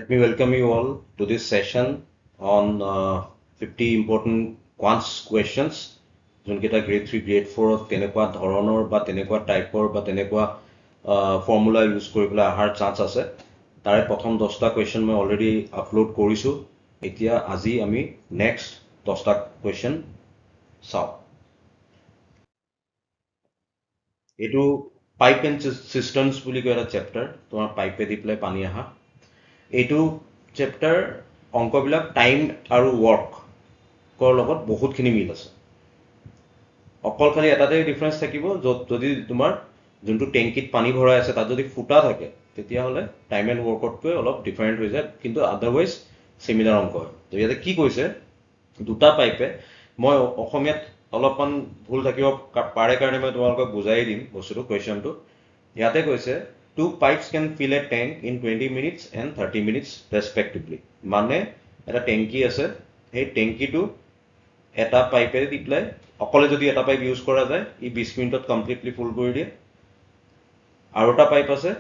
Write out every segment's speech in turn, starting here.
Let me welcome you all to this session on 50 important quants questions. যোনকেইটা grade 3 grade 4 তেনেকুৱা ধৰণৰ বা তেনেকুৱা টাইপৰ বা তেনেকুৱা ফৰ্মুলা ইউজ কৰিবলৈ অহাৰ চান্স আছে। তাৰে প্ৰথম 10টা কুৱেশ্যন মই অলৰেডি আপলোড কৰিছোঁ। এতিয়া আজি আমি নেক্সট 10টা কুৱেশ্যন চাওঁ। এইটো পাইপ এণ্ড চিষ্টেমছ বুলি কয় এটা চেপ্টাৰ, তোমাৰ পাইপে দি পেলাই পানী অহা। এইটো চেপ্টাৰ অংকবিলাক টাইম আৰু ৱৰ্কৰ লগত বহুতখিনি মিল আছে। অকল খালি এটাতে ডিফাৰেঞ্চ থাকিব, য'ত যদি তোমাৰ যোনটো টেংকিত পানী ভৰাই আছে তাত যদি ফুটা থাকে তেতিয়াহ'লে টাইম এণ্ড ৱৰ্কতকৈ অলপ ডিফাৰেণ্ট হৈ যায়, কিন্তু আদাৰৱাইজ চিমিলাৰ অংক হয়। তো ইয়াতে কি কৈছে, দুটা পাইপে, মই অসমীয়াত অলপমান ভুল থাকিব পাৰে কাৰণে মই তোমালোকক বুজাই দিম বস্তুটো, কুৱেশ্যনটো। ইয়াতে কৈছে two pipes can fill a tank in 20 minutes and 30 minutes respectively. মানে এটা টেংকি আছে, সেই টেংকিটো এটা পাইপে দি পেলাই অকলে যদি এটা পাইপ ইউজ কৰা যায় ই 20 মিনিটত কমপ্লিটলি ফুল কৰি দিয়ে। আৰু এটা পাইপ আছে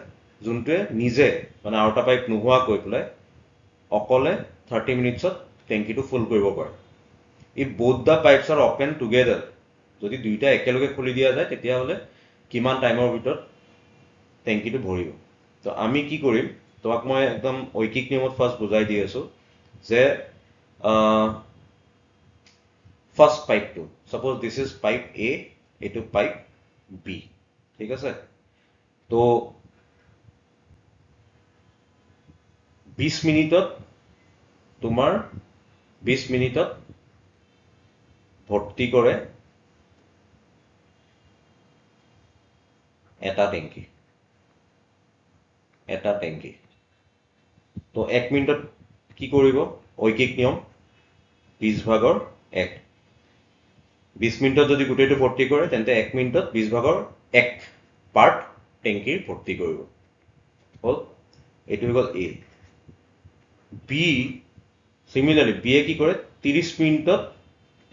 যোনটোৱে নিজে মানে আৰু এটা পাইপ নোহোৱাকৈ পেলাই অকলে 30 মিনিটছত টেংকিটো ফুল কৰিব পাৰে। If both the pipes are open together, যদি দুইটা একেলগে খুলি দিয়া যায় তেতিয়াহ'লে কিমান টাইমৰ ভিতৰত টেংকিটো ভৰিব। তো আমি কি কৰিম, তোমাক মই একদম ঐকিক নিয়মত ফাৰ্ষ্ট বুজাই দি আছো যে ফাৰ্ষ্ট পাইপটো, suppose this is pipe A, এইটো পাইপ বি, ঠিক আছে। তো 20 মিনিটত তোমাৰ 20 মিনিটত ভৰ্তি কৰে এটা টেংকি। তো 1 মিনিটত কি কৰিব, ঐকিক নিয়ম 20/1। 20 মিনিটত যদি গোটেইটো ভৰ্তি কৰে তেন্তে 1 মিনিটত 20/1 পাৰ্ট টেংকিৰ ভৰ্তি কৰিব। হ'ল, এইটো হৈ গ'ল এ। বি চিমিলাৰলি বি এ কি কৰে, 30 মিনিটত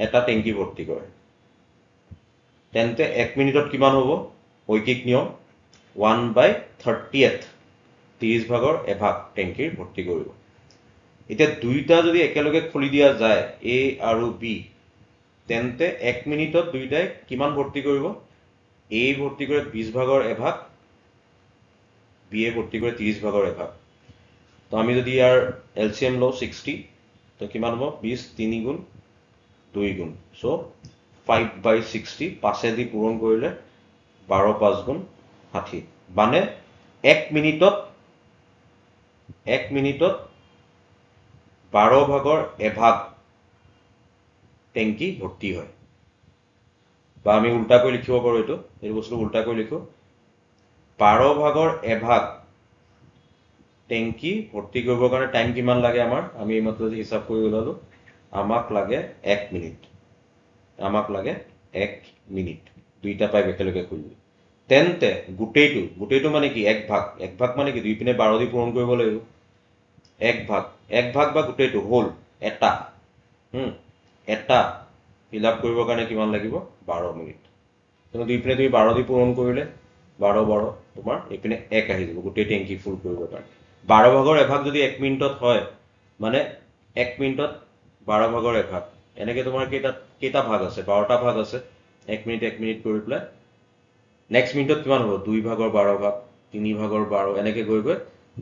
এটা টেংকি ভৰ্তি কৰে। তেন্তে 1 মিনিটত কিমান হ'ব, ঐকিক নিয়ম 1/30, 30/1 টেংকিৰ ভৰ্তি কৰিব। এতিয়া দুইটা যদি একেলগে খুলি দিয়া যায় এ আৰু বি, তেন্তে 1 মিনিটত দুইটাই কিমান ভৰ্তি কৰিব, এ ভৰ্তি কৰে 20/1, বি এ ভৰ্তি কৰে 30/1। তো আমি যদি ইয়াৰ এলচিএম লওঁ 60, তো কিমান হ'ব, 20 3 গুণ 2 গুণ, চ' 5/60, 5 দি পূৰণ কৰিলে 12 5 গুণ 60। মানে 1 মিনিটত 12/1 টেংকি ভৰ্তি হয়। বা আমি উল্টাকৈ লিখিব পাৰোঁ, এইটো বস্তু উল্টাকৈ লিখো, 12/1 টেংকি ভৰ্তি কৰিবৰ কাৰণে টাইম কিমান লাগে আমাৰ, আমি এইমাত্ৰ হিচাপ কৰি ওলালো, আমাক লাগে 1 মিনিট। দুইটা পাইপ একেলগে খুলিলে তেন্তে গোটেইটো মানে কি, 1 ভাগ মানে কি, 2 পিনে 12 দি পূৰণ কৰিব লাগিব। 1 ভাগ বা গোটেইটো হ'ল এটা ফিল আপ কৰিবৰ কাৰণে কিমান লাগিব, 12 মিনিট। 2 পিনে তুমি 12 দি পূৰণ কৰিলে 12 তোমাৰ এইপিনে 1 আহি যাব গোটেই টেংকি ফুল কৰিবৰ কাৰণে। 12/1 যদি 1 মিনিটত হয় মানে 1 মিনিটত 12/1। এনেকৈ তোমাৰ কেইটা ভাগ আছে, 12টা ভাগ আছে। 1 মিনিট কৰি পেলাই নেক্সট মিনিটত কিমান হ'ব, 2/12, 3/12, এনেকৈ গৈ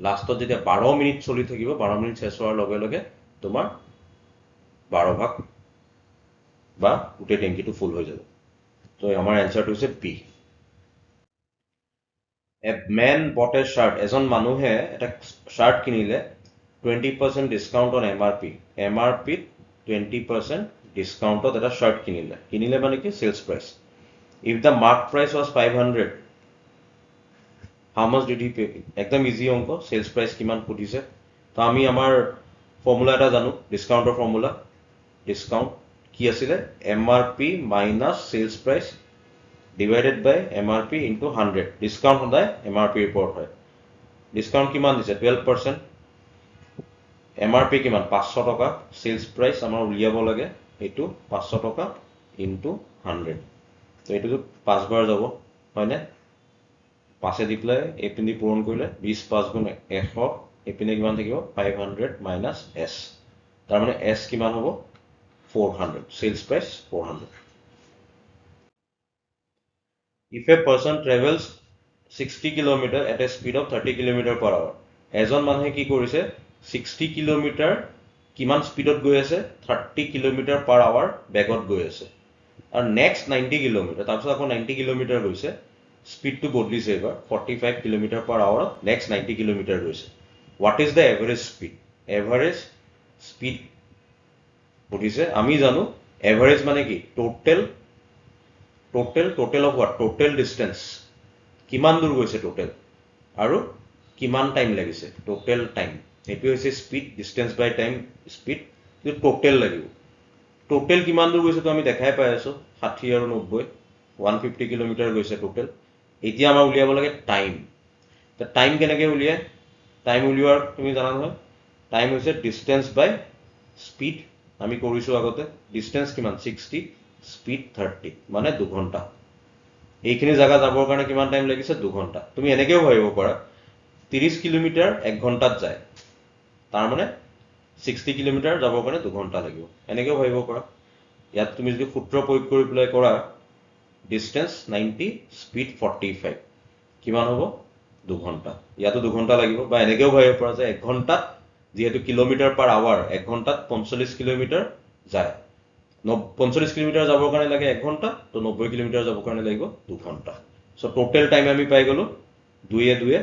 লাষ্টত যেতিয়া 12 মিনিট চলি থাকিব, 12 মিনিট শেষ হোৱাৰ লগে লগে তোমাৰ 12 ভাগ বা গোটেই টেংকিটো ফুল হৈ যাব। তো আমাৰ এনচাৰটো হৈছে বি। এ মেন বট এ শাৰ্ট, এজন মানুহে এটা শাৰ্ট কিনিলে 20% ডিছকাউণ্ট অন MRP। MRPত 20% ডিছকাউণ্টত এটা শাৰ্ট কিনিলে মানে কি, sales price. If the mark price was 500, how much did he pay? একদম ইজি অংক, চেলছ প্ৰাইচ কিমান সুধিছে। তো আমি আমাৰ ফৰ্মুলা এটা জানো, ডিছকাউণ্টৰ ফৰ্মুলা। ডিছকাউণ্ট কি আছিলে, MRP minus sales price divided by MRP into 100। Discount সদায় MRPৰ ওপৰত হয়। ডিছকাউণ্ট কিমান দিছে, 12%। MRP কিমান, 500 টকা। চেলছ প্ৰাইচ আমাৰ উলিয়াব লাগে, এইটো 500 টকা ইনটু 100। তো এইটোতো 5 বাৰ যাব, হয়নে? 5 দি পেলাই এইপিনে পূৰণ কৰিলে 20 5 গুণ 100, এপিনে কিমান থাকিব 500 minus s তাৰ মানে s কিমান হ'ব 400 sales price 400 if a person travels 60 km at a speed of 30 km per hour এজন মানুহে কি কৰিছে 60 km কিমান স্পিডত গৈ আছে 30 km per hour বেগত গৈ আছে আৰু নেক্সট 90 km তাৰপিছত আকৌ 90 km গৈছে স্পিডটো বদলিছে এবাৰ 45 km per hour next 90 km গৈছে what is the average speed average speed বুজিছে আমি জানো এভাৰেজ মানে কি total of what total distance কিমান দূৰ গৈছে টোটেল আৰু কিমান টাইম লাগিছে টোটেল টাইম এটো হৈছে স্পিড ডিসটেন্স বাই টাইম স্পিড যে টোটেল লাগিব টোটেল কিমান দূৰ গৈছে তো আমি দেখাই পাই আছো 60 আৰু 90 150 কিলোমিটাৰ গৈছে টোটেল এতিয়া আমাৰ উলিয়াব লাগে টাইম তা টাইম কেনেকৈ উলিয়ায় টাইম উলিওৱাৰ তুমি জানা নহয় টাইম হৈছে ডিসটেন্স বাই স্পিড আমি কৰিছো আগতে ডিসটেন্স কিমান 60 স্পিড 30 মানে 2 ঘন্টা এইখিনি জায়গা যাবৰ কাৰণে কিমান টাইম লাগিছে 2 ঘন্টা তুমি এনেকেও ভাবিব পাৰা 30 কিলোমিটাৰ 1 ঘন্টাত যায় তাৰ মানে 60 কিলোমিটাৰ যাবৰ কাৰণে 2 ঘন্টা লাগিব এনেকেও ভাবিব পাৰা ইয়াত তুমি যদি সূত্ৰ প্ৰয়োগ কৰি প্লাই কৰা ডিসটেন্স 90 স্পিড 45 কিমান হ'ব 2 ঘন্টা ইয়াতো 2 ঘন্টা লাগিব বা এনেকেও ভাবিব পাৰা যে 1 ঘন্টাত যেহেতু কিলোমিটাৰ পাৰ আৱাৰ 1 ঘন্টাত 45 কিলোমিটাৰ যায় 45 কিলোমিটাৰ যাবৰ কাৰণে লাগে 1 ঘন্টা তো 90 কিলোমিটাৰ যাবৰ কাৰণে লাগিব 2 ঘন্টা সো টোটেল টাইম আমি পাই গলো 2 এ 2 এ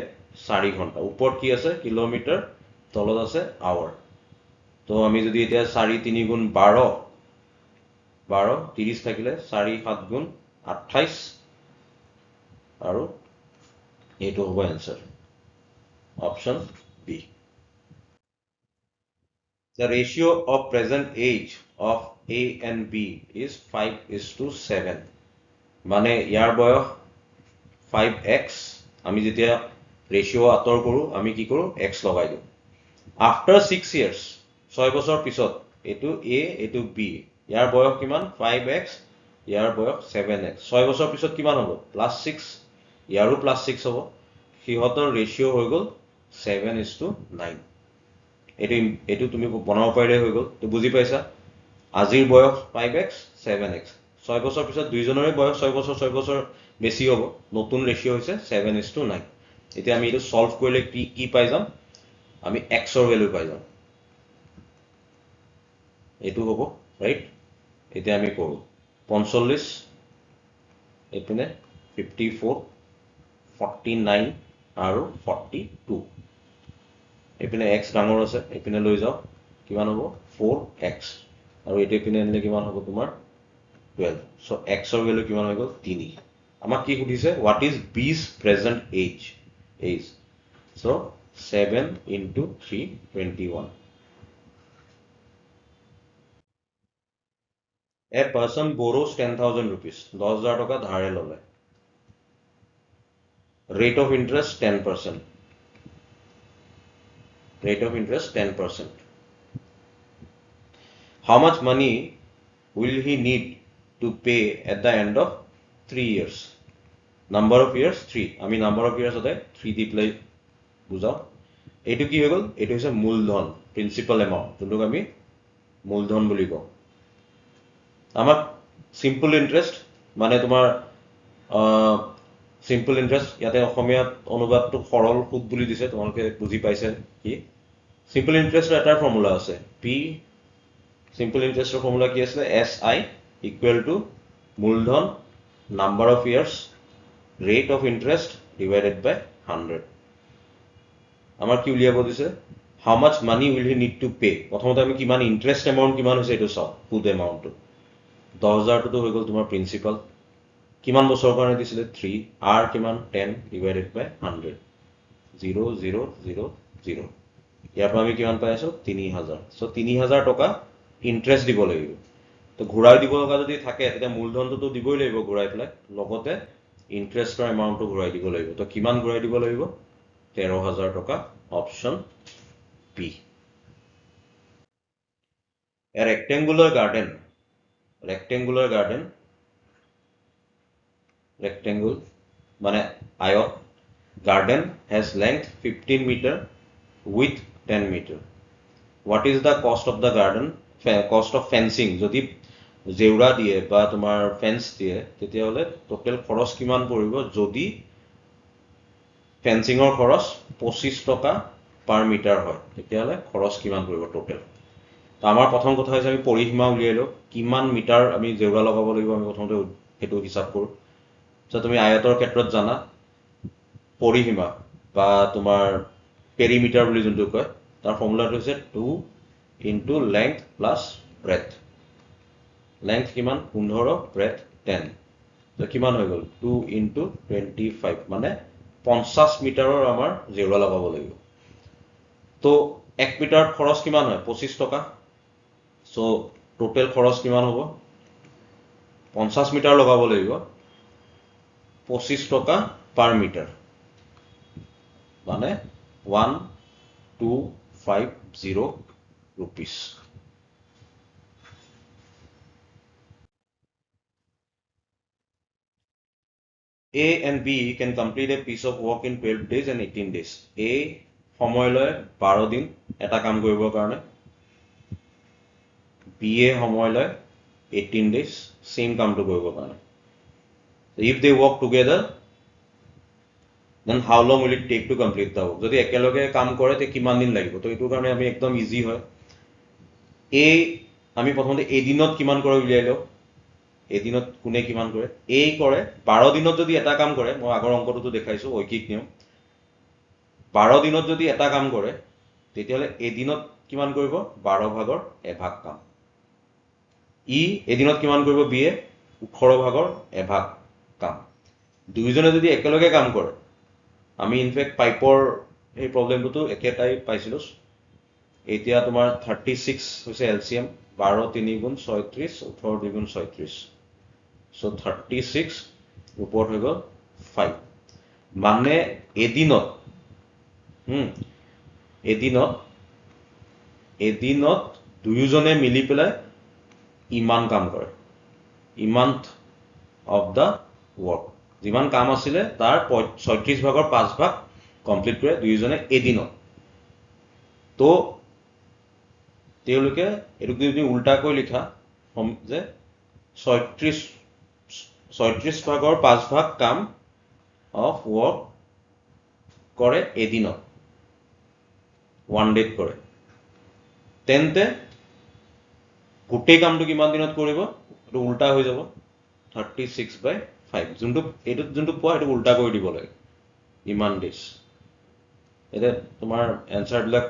4 ঘন্টা ওপৰত কি আছে কিলোমিটাৰ তলত আছে আৱাৰ তো আমি যদি এতিয়া 4 3 গুণ 12 12 30 থাকিলে 4 7 গুণ 28 আৰু এইটো হ'ব answer option B The ratio of present age of A and B is 5:7 মানে ইয়াৰ বয়স 5x আমি যেতিয়া ৰেশিও আতৰ কৰো আমি কি কৰো x লগাই দিও after 6 years 6 বছৰ পিছত এটো A এটো B ইয়াৰ বয়স কিমান 5x ইয়াৰ বয়স 7x 6 বছৰ পিছত কিমান হ'ব +6 ইয়াৰো +6 হ'ব সিহঁতৰ ৰেশিও হৈ গল 7:9 এটো তুমি বনাব পাৰিলে হৈ গল তো বুজি পাইছা আজিৰ বয়স 5x 7x 6 বছৰ পিছত দুইজনৰে বয়স 6 বছৰ বেছি হ'ব নতুন ৰেশিও হৈছে 7:9 এতিয়া আমি এটো সলভ কৰিলে কি পাই যাম আমি x ৰ ভ্যালু পাই যাম এটো হ'ব ৰাইট এতিয়া আমি কৰো 45 এপিনে 54 49 আৰু 42 এপিনে x ডাঙৰ আছে এপিনে লৈ যাও কিমান হ'ব 4x আৰু এটো এপিনে আনিলে কিমান হ'ব তোমাৰ 12 সো x ৰ ভ্যালু কিমান হৈ গল 3 আমাক কি সুধিছে what is B's present age so 7 into 3 21 a person borrows 10,000 rupees 10,000 টকা ধাৰে ললে rate of interest 10% rate of interest 10% how much money will he need to pay at the end of 3 years number of years 3 আমি number of years হতে 3 দি ply বুজাও এটো কি হগল এটো হৈছে মূলধন প্রিন্সিপাল অ্যামাউন্ট যোনটোক আমি মূলধন বুলি কও আমাক সিম্পল ইন্টারেস্ট মানে তোমাৰ সিম্পল ইন্টাৰেস্ট ইয়াতে অসমীয়াত অনুবাদটো সৰল সুদ বুলি দিছে তোমালোকে বুজি পাইছে কি সিম্পল ইন্টাৰেস্টৰ এটা ফৰ্মুলা আছে পি সিম্পল ইন্টাৰেস্টৰ ফৰ্মুলা কি আছে SI equal to মূলধন number of years rate of interest divided by 100 আমাৰ কি উলিয়াব দিছে how much money will he need to pay প্ৰথমতে আমি কিমান ইন্টারেস্ট এমাউন্ট কিমান হৈছে এটো চাও সুদ এমাউন্টটো 10,000 তো হৈ গল তোমাৰ প্ৰিন্সিপাল কিমান বছৰ কাৰণে দিছিলে 3 r কিমান 10 divided by 100 0 0 0 0 ইয়াৰ পৰা আমি কিমান পাই আছো 3000 সো 3000 টকা ইন্টাৰেস্ট দিব লাগিব তো ঘূৰাই দিব লগা যদি থাকে তেতিয়া মূলধনটো তো দিবই লাগিব ঘূৰাই পেলাই লগতে ইন্টাৰেস্টৰ এমাউন্টটো ঘূৰাই দিব লাগিব তো কিমান ঘূৰাই দিব লাগিব 13,000 টকা option B a rectangular garden rectangle মানে আয়ত garden has length 15 meter with 10 meter. What is the cost of the garden? Cost of fencing. যদি জেউৰা দিয়ে বা তোমাৰ ফেন্স দিয়ে তেতিয়াহ'লে টোটেল খৰচ কিমান পৰিব যদি ফেন্সিঙৰ খৰচ 25 টকা পাৰ মিটাৰ হয় তেতিয়াহ'লে খৰচ কিমান পৰিব টোটেল তো আমাৰ প্ৰথম কথা হৈছে আমি পৰিসীমা উলিয়াই লওঁ কিমান মিটাৰ আমি জেউৰা লগাব লাগিব আমি প্ৰথমতে সেইটো হিচাপ কৰোঁ তো তুমি আয়তৰ ক্ষেত্ৰত জানা পৰিসীমা বা তোমাৰ পেৰিমিটাৰ বুলি যোনটো কয় তাৰ ফৰ্মুলাটো হৈছে 2 into length plus breadth. Length কিমান 15 breadth 10 তো কিমান হৈ গ'ল 2 into 25 মানে 50 মিটাৰৰ আমাৰ জেউৰা লগাব লাগিব তো 1 মিটাৰত খৰচ কিমান হয় 25 টকা সো টোটেল খৰচ কিমান হ'ব 50 মিটাৰ লগাব লাগিব 25 টকা পাৰ মিটাৰ মানে 1250 rupees. A and B can complete a piece of work in 12 days and 18 days. A সময় লয় 12 দিন এটা কাম কৰিবৰ কাৰণে B এ সময় লয় 18 days সেম কামটো কৰিবৰ কাৰণে if they work together then how long will it take to complete the work যদি একেলগে কাম কৰে তে কিমান দিন লাগিব তো এইটোৰ কাৰণে আমি একদম ইজি হয় A আমি প্ৰথমতে এদিনত কিমান কৰে উলিয়াই লওঁ এদিনত কোনে কিমান কৰে A কৰে 12 দিনত যদি এটা কাম কৰে মই আগৰ অংকটো দেখাইছো ঐকিক নিয়ম 12 দিনত যদি এটা কাম কৰে তেতিয়াহলে এদিনত কিমান কৰিব 12 ভাগৰ এভাগ কাম ই এদিনত কিমান কৰিব B এ 18 ভাগৰ এভাগ কাম দুইজনে যদি একেলগে কাম কৰে আমি ইনফেক্ট পাইপৰ এই প্ৰবলেমটো একেটাই পাইছিলো এতিয়া তোমাৰ 36 হৈছে এলসিএম 12 3 গুণ 36 18 2 গুণ 36 সো 36 ওপৰত হৈ গ'ল 5 মানে এদিনত এদিনত দুইজনে মিলি পেলাই ইমান কাম কৰে ইমান্থ অফ দা ওয়াৰ্ক যিমান কাম আছিলে তাৰ 36 ভাগৰ 5 ভাগ কমপ্লিট কৰে দুইজনে এদিনত তো তেওঁলোকে এটো যদি উল্টা কৰি লিখা যে 36 ভাগৰ 5 ভাগ কাম অফ ওয়াৰ্ক কৰে এদিনত ওয়ান ডেট কৰে তেন্তে গোটেই কামটো কিমান দিনত কৰিব এটো উল্টা হৈ যাব 36/5 যোনটো এটো যোনটো পোৱা এটো উল্টা কৰি দিব লাগে ইমান ডেজ এতে তোমাৰ এনসার বিলাক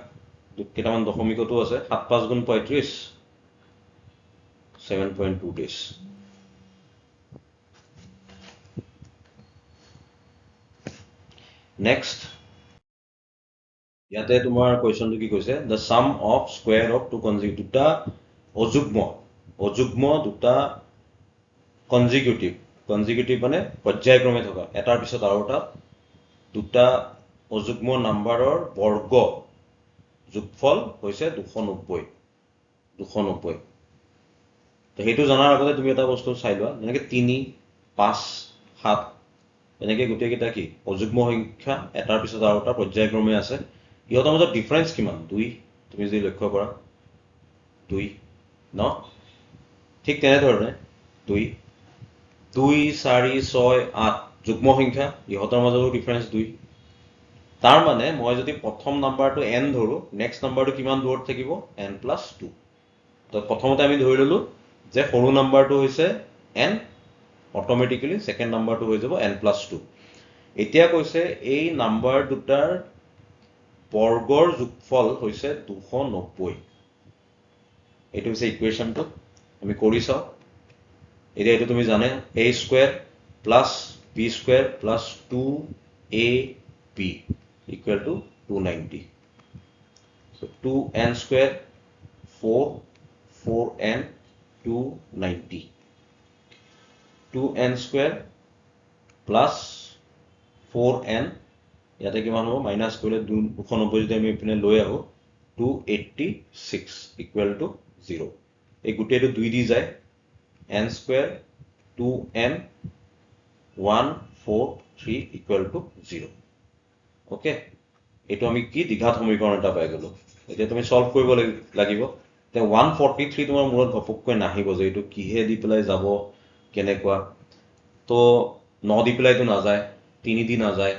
কেটামান দশমিকটো আছে 7 5 গুণ 35 7.2 ডেজ নেক্সট ইয়াতে তোমাৰ কোৱেশ্চনটো কি কৈছে the sum of square of two consecutive দুটা অযুগ্ম দুটা consecutive মানে পৰ্যায়ক্ৰমে থকা এটাৰ পিছত আৰু এটা দুটা অযুগ্ম নাম্বাৰৰ বৰ্গ যোগফল হৈছে 290 তো হেতু জানাৰ আগতে তুমি এটা বস্তু চাই লোৱা যেনেকৈ 3 5 7 এনেকৈ গোটেই কেইটা কি অযুগ্ম সংখ্যা এটাৰ পিছত আৰু এটা পৰ্যায়ক্ৰমে আছে ইহঁতৰ মাজত ডিফাৰেন্স কিমান 2 তুমি যদি লক্ষ্য কৰা 2 ন ঠিক তেনেধৰণে 2 2 4 6 8 যুগ্ম সংখ্যা ইহঁতৰ মাজতো ডিফাৰেন্স 2 তাৰ মানে মই যদি প্ৰথম নাম্বাৰটো n ধৰো নেক্সট নাম্বাৰটো কিমান দূৰত থাকিব n+2 তো প্ৰথমতে আমি ধৰি ললো যে সৰু নাম্বাৰটো হৈছে n অটোমেটিক্যালি সেকেন্ড নাম্বাৰটো হৈ যাব n+2 এতিয়া কৈছে এই নাম্বাৰ দুটাৰ বৰ্গৰ যোগফল হৈছে 290 এইটো হৈছে ইকুৱেশনটো আমি কৰি চাও এতিয়া এইটো তুমি জানে a square plus b square plus 2ab equal to 290 so 2n square 4n 290 2n square plus 4n ইয়াতে কিমান হ'ব মাইনাস কৰিলে 290 যদি আমি ইপিনে লৈ আহো 286 equal to 0 এই গুটেটো 2 দি যায় n square 2n 143 equal to 0 okay এইটো আমি কি দ্বিঘাত সমীকৰণ এটা পাই গ'লো এতিয়া তুমি সলভ কৰিব লাগিব তে 143 তোমাৰ মূৰত ঘপককৈ নাহিব যে এইটো কিহে দি পেলাই যাব কেনেকুৱা তো 9 দি পেলাইতো নাযায় 3 দি নাযায়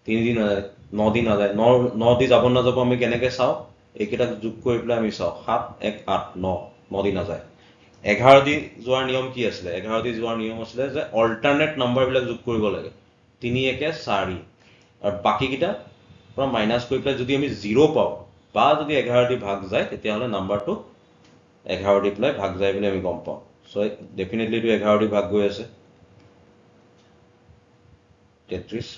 3 দি নাযায় 9 দি নাযায় 9 দি যাব নাযাব আমি কেনেকৈ চাওঁ এইকেইটাক যোগ কৰি পেলাই আমি চাওঁ 7 1 8 9 9 দি নাযায় 11 দি যোৱাৰ নিয়ম কি আছিলে 11 দি যোৱাৰ নিয়ম আছিলে যে অল্টাৰনেট নাম্বাৰবিলাক যোগ কৰিব লাগে 3 1 4 আৰু বাকীকেইটা পৰা মাইনাছ কৰি পেলাই যদি আমি 0 পাওঁ বা যদি 11 দি ভাগ যায় তেতিয়াহ'লে নাম্বাৰটো 11 দি পেলাই ভাগ যায় বুলি আমি গম পাওঁ চ' ডেফিনেটলি এইটো 11 দি ভাগ গৈ আছে 33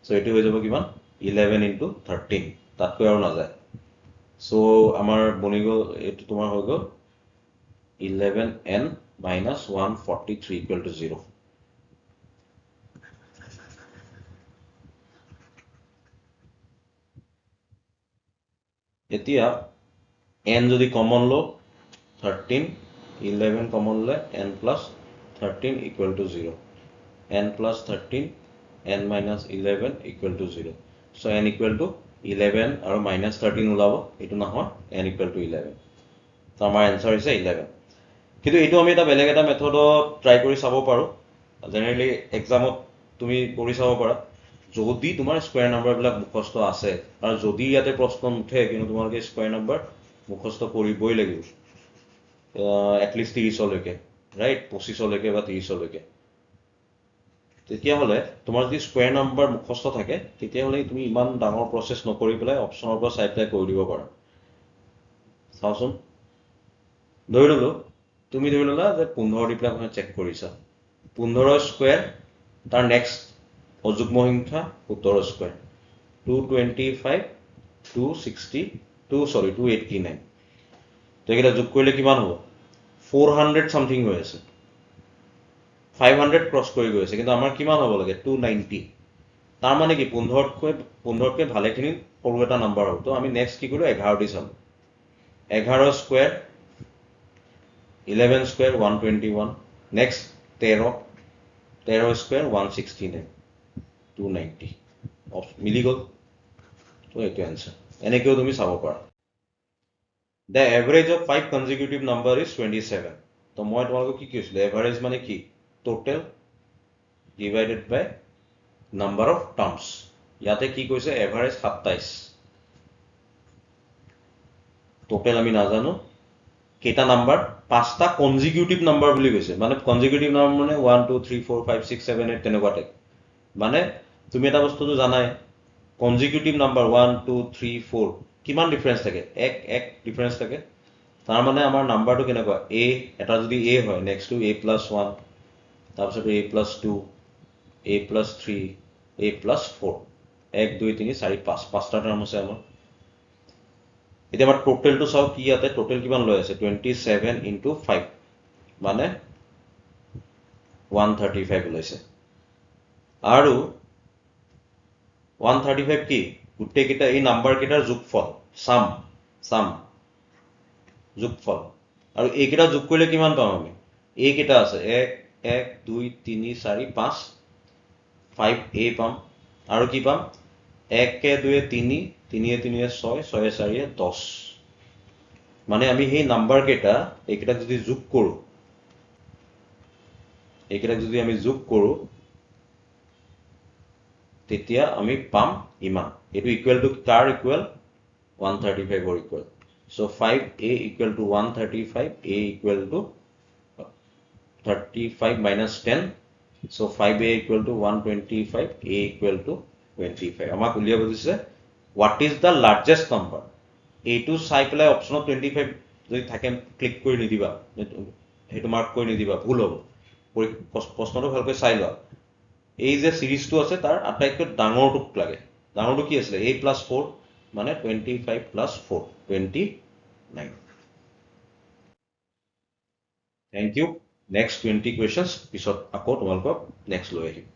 চ' এইটো হৈ যাব কিমান 11 ইনটু 13 তাতকৈ আৰু নাযায় চ' আমাৰ বনি গ'ল এইটো তোমাৰ হৈ গ'ল 11n minus 143 equal to 0 এতিয়া n যদি কমন লো 13 11 কমন ললে n plus 13 equal to 0 n plus 13 n minus 11 equal to 0 so n equal to 11 আৰু minus 13 ওলাব এইটো নহয় n equal to 11 তো আমাৰ এনসাৰ হৈছে 11 কিন্তু এইটো আমি এটা বেলেগ এটা মেথডত ট্ৰাই কৰি চাব পাৰো জেনেৰেলি এক্সামত তুমি কৰি চাব পাৰা যদি তোমাৰ স্কয়াৰ নাম্বাৰবিলাক মুখস্থ আছে আৰু যদি ইয়াতে প্ৰশ্ন নুঠে কিন্তু তোমালোকে স্কয়াৰ নাম্বাৰ মুখস্থ কৰিবই লাগিব এটলিষ্ট 30 লৈকে ৰাইট 25 লৈকে বা 30 লৈকে তেতিয়াহ'লে তোমাৰ যদি স্কয়াৰ নাম্বাৰ মুখস্থ থাকে তেতিয়াহ'লে তুমি ইমান ডাঙৰ প্ৰচেছ নকৰি পেলাই অপশ্যনৰ পৰা চাই পেলাই কৰি দিব পাৰা চাওচোন ধৰি ললো তুমি ধৰি ললা যে 15 দি পেলাই চেক কৰিছা 15 স্কয়াৰ তাৰ নেক্সট অযুগ্ম সংখ্যা 17 স্কয়াৰ 225 289 তো এইকেইটা যোগ কৰিলে কিমান হ'ব 400 সামথিং হৈ আছে 500 ক্ৰছ কৰি গৈ আছে কিন্তু আমাৰ কিমান হ'ব লাগে 290 তাৰ মানে কি 15তকৈ ভালেখিনি সৰু এটা নাম্বাৰ হ'ব তো আমি নেক্সট কি কৰিলো 11 দি চালো 11 স্কয়াৰ 11 স্কয়াৰ 121 নেক্সট 13 স্কয়াৰ 169 290 মিলি গ'ল তো এইটো এনসাৰ এনেকেও তুমি চাব পাৰা The average of 5 consecutive number is 27 তো মই তোমালোকক কি কৈছিলো এভাৰেজ মানে কি total divided by number of terms ইয়াতে কি কৈছে এভাৰেজ 27 টোটেল আমি নাজানো কেইটা নাম্বাৰ পাঁচটা কনজিকিউটিভ নাম্বাৰ বুলি কৈছে মানে কনজিকিউটিভ নাম্বাৰ মানে 1 2 3 4 5 6 7 8 তেনেকুৱা টাইপ মানে তুমি এটা বস্তুটো জানাই কনজিকিউটিভ নাম্বাৰ 1 2 3 4 কিমান ডিফাৰেন্স থাকে এক এক ডিফাৰেন্স থাকে তাৰ মানে আমাৰ নাম্বাৰটো কেনেকুৱা a এটা যদি a হয় নেক্সট টু a + 1 তাৰপিছত a + 2 a + 3 a + 4 1 2 3 4 5 পাঁচটা টাৰ্ম আছে আমাৰ এতিয়া আমাৰ টোটেলটো চাও কি ইয়াতে টোটেল কিমান লৈ আছে 27 * 5 মানে 135 ওলাইছে আৰু 135 কি গোটেইকেইটা এই নাম্বাৰ কেইটাৰ যোগফল সাম যোগফল আৰু এইকেইটা যোগ কৰিলে কিমান পাম আমি এইকেইটা আছে 1 1 2 3 4 5 5a পাম আৰু কি পাম 1 কে 2 3 3 3 6 6 4 10 মানে আমি সেই নাম্বাৰ কেইটা এইকেইটা যদি যোগ কৰো তেতিয়া আমি পাম ইমান এটো equal to car equal 135 or equal so 5a equal to 135 a equal to 35 minus 10 so 5a equal to 125 a equal to 25 আমাক উলিয়াব দিছে what is the largest number এইটো চাই পেলাই অপচনত 25 যদি থাকে ক্লিক কৰি নিদিবা হেতু মাৰ্ক কৰি নিদিবা ভুল হ'ব প্ৰশ্নটো ভালকৈ চাই লোৱা এই যে সিৰিজটো আছে তাৰ আটাইতকৈ ডাঙৰটো লাগে ডাঙৰটো কি আছিল a + 4 মানে 25 + 4 29 Thank you next 20 questions পিছত আকৌ তোমালোকক next লৈ আহিম